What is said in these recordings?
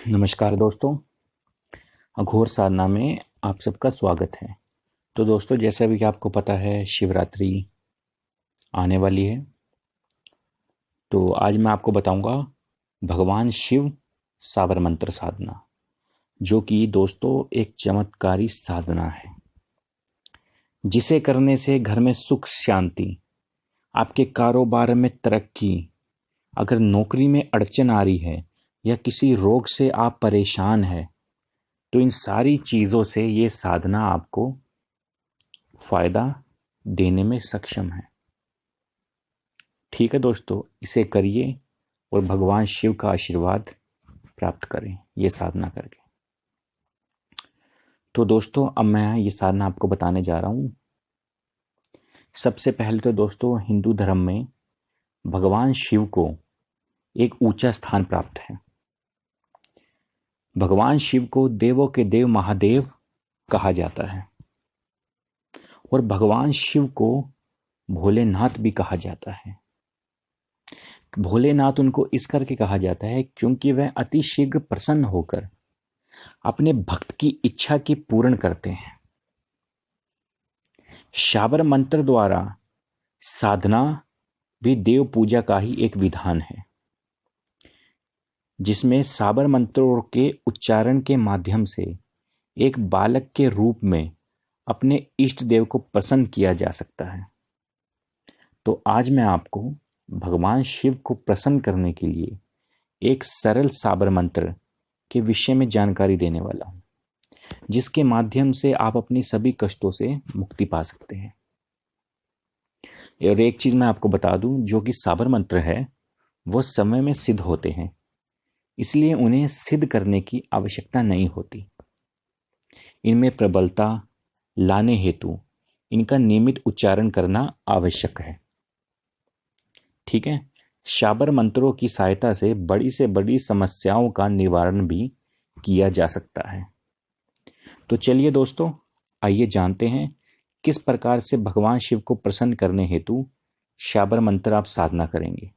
नमस्कार दोस्तों, अघोर साधना में आप सबका स्वागत है। तो दोस्तों, जैसा भी कि आपको पता है, शिवरात्रि आने वाली है। तो आज मैं आपको बताऊंगा भगवान शिव साबर मंत्र साधना, जो कि दोस्तों एक चमत्कारी साधना है, जिसे करने से घर में सुख शांति, आपके कारोबार में तरक्की, अगर नौकरी में अड़चन आ रही है या किसी रोग से आप परेशान हैं, तो इन सारी चीज़ों से ये साधना आपको फायदा देने में सक्षम है। ठीक है दोस्तों, इसे करिए और भगवान शिव का आशीर्वाद प्राप्त करें ये साधना करके। तो दोस्तों, अब मैं ये साधना आपको बताने जा रहा हूँ। सबसे पहले तो दोस्तों, हिंदू धर्म में भगवान शिव को एक ऊंचा स्थान प्राप्त है। भगवान शिव को देवों के देव महादेव कहा जाता है और भगवान शिव को भोलेनाथ भी कहा जाता है। भोलेनाथ उनको इस करके कहा जाता है क्योंकि वह अति शीघ्र प्रसन्न होकर अपने भक्त की इच्छा की पूर्ण करते हैं। शाबर मंत्र द्वारा साधना भी देव पूजा का ही एक विधान है, जिसमें साबर मंत्रों के उच्चारण के माध्यम से एक बालक के रूप में अपने इष्ट देव को प्रसन्न किया जा सकता है। तो आज मैं आपको भगवान शिव को प्रसन्न करने के लिए एक सरल साबर मंत्र के विषय में जानकारी देने वाला हूं, जिसके माध्यम से आप अपनी सभी कष्टों से मुक्ति पा सकते हैं। और एक चीज मैं आपको बता दूं, जो कि साबर मंत्र है वो समय में सिद्ध होते हैं, इसलिए उन्हें सिद्ध करने की आवश्यकता नहीं होती। इनमें प्रबलता लाने हेतु इनका नियमित उच्चारण करना आवश्यक है। ठीक है, शाबर मंत्रों की सहायता से बड़ी समस्याओं का निवारण भी किया जा सकता है। तो चलिए दोस्तों, आइए जानते हैं किस प्रकार से भगवान शिव को प्रसन्न करने हेतु शाबर मंत्र आप साधना करेंगे।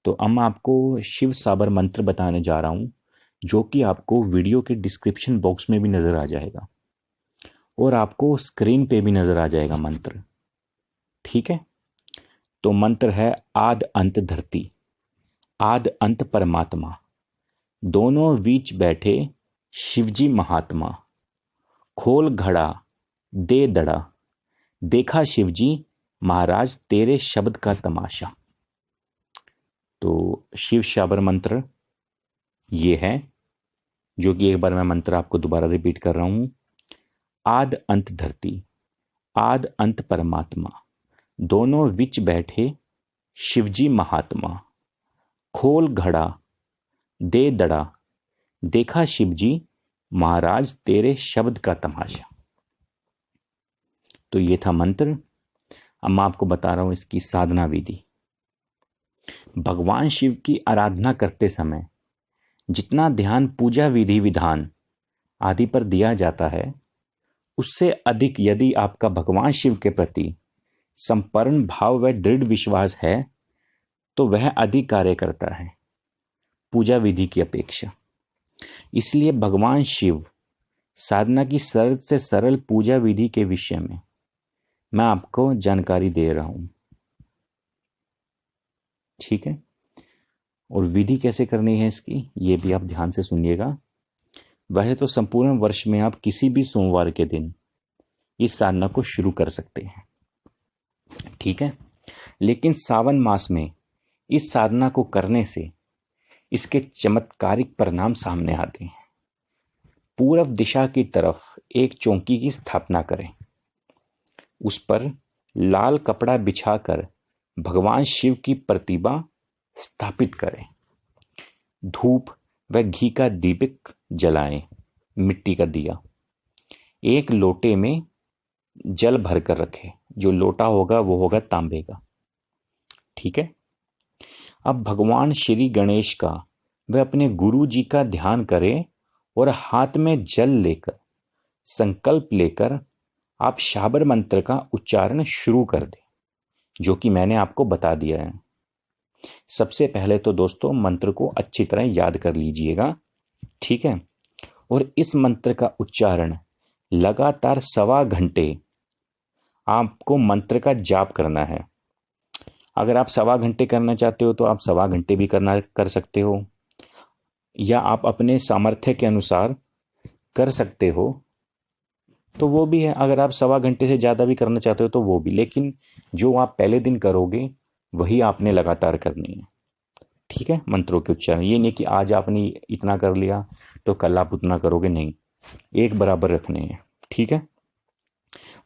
तो अब मैं आपको शिव साबर मंत्र बताने जा रहा हूं, जो कि आपको वीडियो के डिस्क्रिप्शन बॉक्स में भी नजर आ जाएगा और आपको स्क्रीन पे भी नजर आ जाएगा मंत्र। ठीक है, तो मंत्र है आद अंत धरती, आद अंत परमात्मा, दोनों बीच बैठे शिवजी महात्मा, खोल घड़ा दे दड़ा, देखा शिवजी महाराज तेरे शब्द का तमाशा। तो शिव शाबर मंत्र ये है, जो कि एक बार मैं मंत्र आपको दोबारा रिपीट कर रहा हूं। आद अंत धरती, आद अंत परमात्मा, दोनों विच बैठे शिवजी महात्मा, खोल घड़ा दे दड़ा, देखा शिवजी महाराज तेरे शब्द का तमाशा। तो ये था मंत्र। अब मैं आपको बता रहा हूं इसकी साधना विधि। भगवान शिव की आराधना करते समय जितना ध्यान पूजा विधि विधान आदि पर दिया जाता है, उससे अधिक यदि आपका भगवान शिव के प्रति संपूर्ण भाव व दृढ़ विश्वास है, तो वह अधिक कार्य करता है पूजा विधि की अपेक्षा। इसलिए भगवान शिव साधना की सरल से सरल पूजा विधि के विषय में मैं आपको जानकारी दे रहा हूं। ठीक है, और विधि कैसे करनी है इसकी, ये भी आप ध्यान से सुनिएगा। वह तो संपूर्ण वर्ष में आप किसी भी सोमवार के दिन इस साधना को शुरू कर सकते हैं। ठीक है, लेकिन सावन मास में इस साधना को करने से इसके चमत्कारिक परिणाम सामने आते हैं। पूर्व दिशा की तरफ एक चौकी की स्थापना करें, उस पर लाल कपड़ा बिछाकर भगवान शिव की प्रतिमा स्थापित करें, धूप व घी का दीपक जलाएं, मिट्टी का दिया, एक लोटे में जल भरकर रखें। जो लोटा होगा वो होगा तांबे का। ठीक है, अब भगवान श्री गणेश का व अपने गुरु जी का ध्यान करें और हाथ में जल लेकर संकल्प लेकर आप शाबर मंत्र का उच्चारण शुरू कर दें, जो कि मैंने आपको बता दिया है। सबसे पहले तो दोस्तों मंत्र को अच्छी तरह याद कर लीजिएगा, ठीक है। और इस मंत्र का उच्चारण लगातार 1.25 घंटे आपको मंत्र का जाप करना है। अगर आप 1.25 घंटे करना चाहते हो तो आप 1.25 घंटे भी कर सकते हो, या आप अपने सामर्थ्य के अनुसार कर सकते हो तो वो भी है। अगर आप 1.25 घंटे से ज़्यादा भी करना चाहते हो तो वो भी, लेकिन जो आप पहले दिन करोगे वही आपने लगातार करनी है, ठीक है। मंत्रों के उच्चारण ये नहीं कि आज आपने इतना कर लिया तो कल आप उतना करोगे, नहीं, एक बराबर रखने हैं, ठीक है।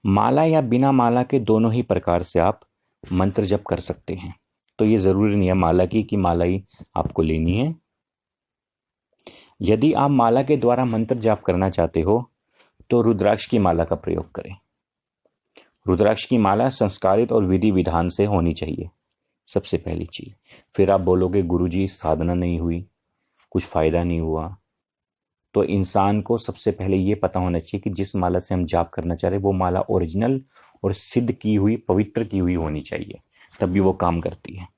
माला या बिना माला के दोनों ही प्रकार से आप मंत्र जप कर सकते हैं, तो ये ज़रूरी नहीं है माला की कि माला ही आपको लेनी है। यदि आप माला के द्वारा मंत्र जाप करना चाहते हो तो रुद्राक्ष की माला का प्रयोग करें। रुद्राक्ष की माला संस्कारित और विधि विधान से होनी चाहिए, सबसे पहली चीज। फिर आप बोलोगे गुरुजी साधना नहीं हुई, कुछ फायदा नहीं हुआ, तो इंसान को सबसे पहले ये पता होना चाहिए कि जिस माला से हम जाप करना चाह रहे हैं वो माला ओरिजिनल और सिद्ध की हुई, पवित्र की हुई होनी चाहिए, तभी वो काम करती है,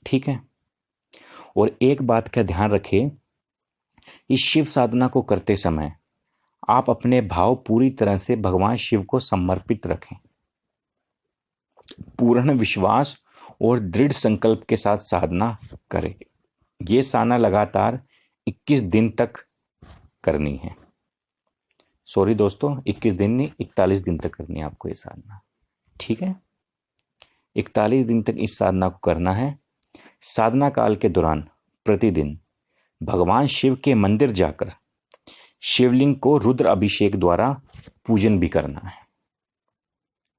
ठीक है। और एक बात का ध्यान रखें, इस शिव साधना को करते समय आप अपने भाव पूरी तरह से भगवान शिव को समर्पित रखें। पूर्ण विश्वास और दृढ़ संकल्प के साथ साधना करें। ये साधना लगातार 21 दिन तक करनी है। सॉरी दोस्तों, 21 दिन नहीं, 41 दिन तक करनी है आपको ये साधना, ठीक है। 41 दिन तक इस साधना को करना है। साधना काल के दौरान प्रतिदिन भगवान शिव के मंदिर जाकर शिवलिंग को रुद्र अभिषेक द्वारा पूजन भी करना है।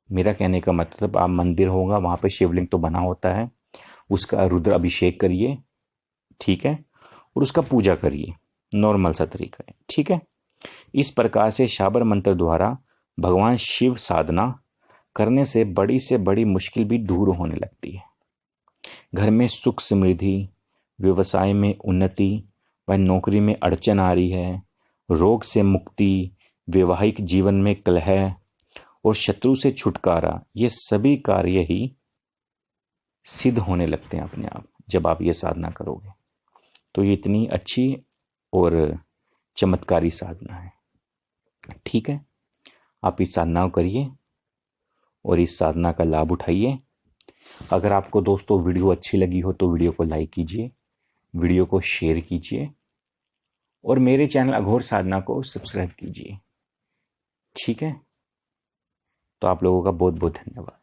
मेरा कहने का मतलब, आप मंदिर होगा वहां पे शिवलिंग तो बना होता है, उसका रुद्र अभिषेक करिए, ठीक है, और उसका पूजा करिए, नॉर्मल सा तरीका है, ठीक है। इस प्रकार से शाबर मंत्र द्वारा भगवान शिव साधना करने से बड़ी मुश्किल भी दूर होने लगती है। घर में सुख समृद्धि, व्यवसाय में उन्नति व नौकरी में अड़चन आ रही है, रोग से मुक्ति, वैवाहिक जीवन में कलह और शत्रु से छुटकारा, ये सभी कार्य ही सिद्ध होने लगते हैं अपने आप जब आप ये साधना करोगे। तो ये इतनी अच्छी और चमत्कारी साधना है, ठीक है। आप इस साधना को करिए और इस साधना का लाभ उठाइए। अगर आपको दोस्तों वीडियो अच्छी लगी हो तो वीडियो को लाइक कीजिए, वीडियो को शेयर कीजिए और मेरे चैनल अघोर साधना को सब्सक्राइब कीजिए, ठीक है। तो आप लोगों का बहुत बहुत धन्यवाद।